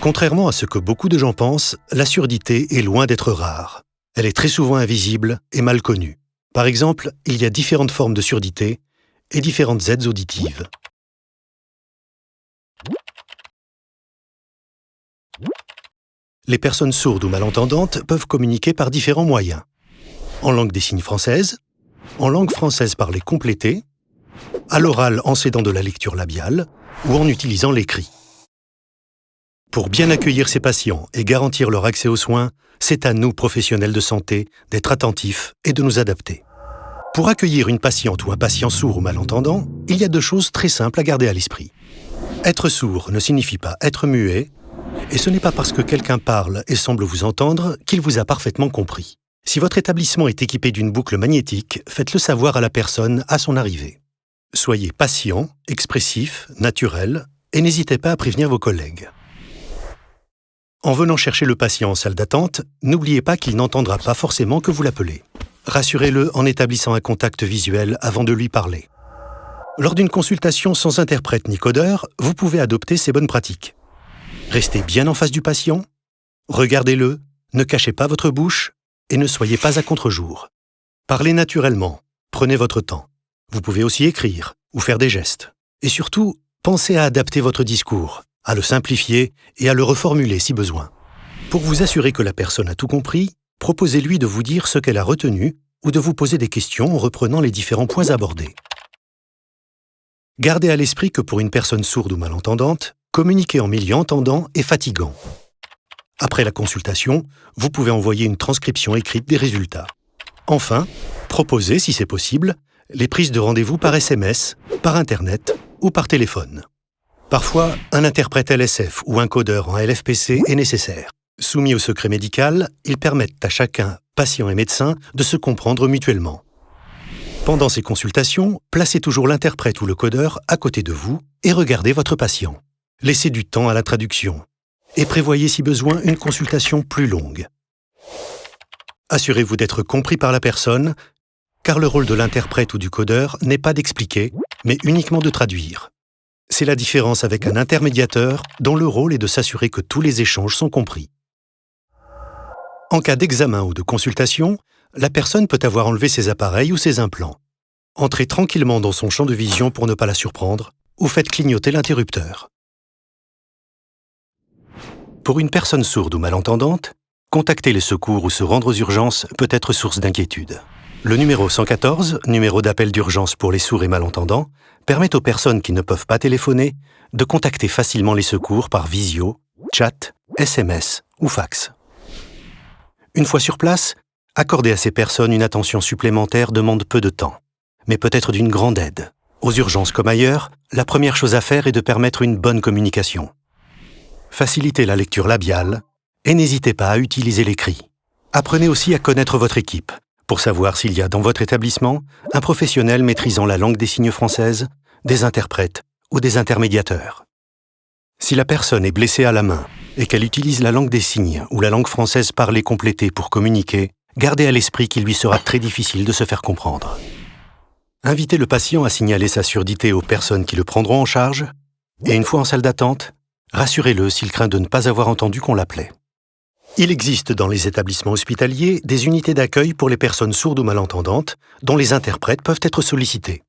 Contrairement à ce que beaucoup de gens pensent, la surdité est loin d'être rare. Elle est très souvent invisible et mal connue. Par exemple, il y a différentes formes de surdité et différentes aides auditives. Les personnes sourdes ou malentendantes peuvent communiquer par différents moyens. En langue des signes française, en langue française parlée complétée, à l'oral en s'aidant de la lecture labiale ou en utilisant l'écrit. Pour bien accueillir ces patients et garantir leur accès aux soins, c'est à nous, professionnels de santé, d'être attentifs et de nous adapter. Pour accueillir une patiente ou un patient sourd ou malentendant, il y a 2 choses très simples à garder à l'esprit. Être sourd ne signifie pas être muet, et ce n'est pas parce que quelqu'un parle et semble vous entendre qu'il vous a parfaitement compris. Si votre établissement est équipé d'une boucle magnétique, faites-le savoir à la personne à son arrivée. Soyez patient, expressif, naturel, et n'hésitez pas à prévenir vos collègues. En venant chercher le patient en salle d'attente, n'oubliez pas qu'il n'entendra pas forcément que vous l'appelez. Rassurez-le en établissant un contact visuel avant de lui parler. Lors d'une consultation sans interprète ni codeur, vous pouvez adopter ces bonnes pratiques. Restez bien en face du patient, regardez-le, ne cachez pas votre bouche et ne soyez pas à contre-jour. Parlez naturellement, prenez votre temps. Vous pouvez aussi écrire ou faire des gestes. Et surtout, pensez à adapter votre discours, à le simplifier et à le reformuler si besoin. Pour vous assurer que la personne a tout compris, proposez-lui de vous dire ce qu'elle a retenu ou de vous poser des questions en reprenant les différents points abordés. Gardez à l'esprit que pour une personne sourde ou malentendante, communiquer en milieu entendant est fatigant. Après la consultation, vous pouvez envoyer une transcription écrite des résultats. Enfin, proposez, si c'est possible, les prises de rendez-vous par SMS, par Internet ou par téléphone. Parfois, un interprète LSF ou un codeur en LFPC est nécessaire. Soumis au secret médical, ils permettent à chacun, patient et médecin, de se comprendre mutuellement. Pendant ces consultations, placez toujours l'interprète ou le codeur à côté de vous et regardez votre patient. Laissez du temps à la traduction et prévoyez si besoin une consultation plus longue. Assurez-vous d'être compris par la personne, car le rôle de l'interprète ou du codeur n'est pas d'expliquer, mais uniquement de traduire. C'est la différence avec un intermédiateur dont le rôle est de s'assurer que tous les échanges sont compris. En cas d'examen ou de consultation, la personne peut avoir enlevé ses appareils ou ses implants. Entrez tranquillement dans son champ de vision pour ne pas la surprendre, ou faites clignoter l'interrupteur. Pour une personne sourde ou malentendante, contacter les secours ou se rendre aux urgences peut être source d'inquiétude. Le numéro 114, numéro d'appel d'urgence pour les sourds et malentendants, permet aux personnes qui ne peuvent pas téléphoner de contacter facilement les secours par visio, chat, SMS ou fax. Une fois sur place, accorder à ces personnes une attention supplémentaire demande peu de temps, mais peut être d'une grande aide. Aux urgences comme ailleurs, la première chose à faire est de permettre une bonne communication. Facilitez la lecture labiale et n'hésitez pas à utiliser l'écrit. Apprenez aussi à connaître votre équipe pour savoir s'il y a dans votre établissement un professionnel maîtrisant la langue des signes française, des interprètes ou des intermédiateurs. Si la personne est blessée à la main et qu'elle utilise la langue des signes ou la langue française parlée complétée pour communiquer, gardez à l'esprit qu'il lui sera très difficile de se faire comprendre. Invitez le patient à signaler sa surdité aux personnes qui le prendront en charge et une fois en salle d'attente, rassurez-le s'il craint de ne pas avoir entendu qu'on l'appelait. Il existe dans les établissements hospitaliers des unités d'accueil pour les personnes sourdes ou malentendantes dont les interprètes peuvent être sollicités.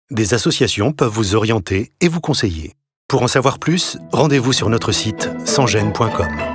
Des associations peuvent vous orienter et vous conseiller. Pour en savoir plus, rendez-vous sur notre site sansgene.com.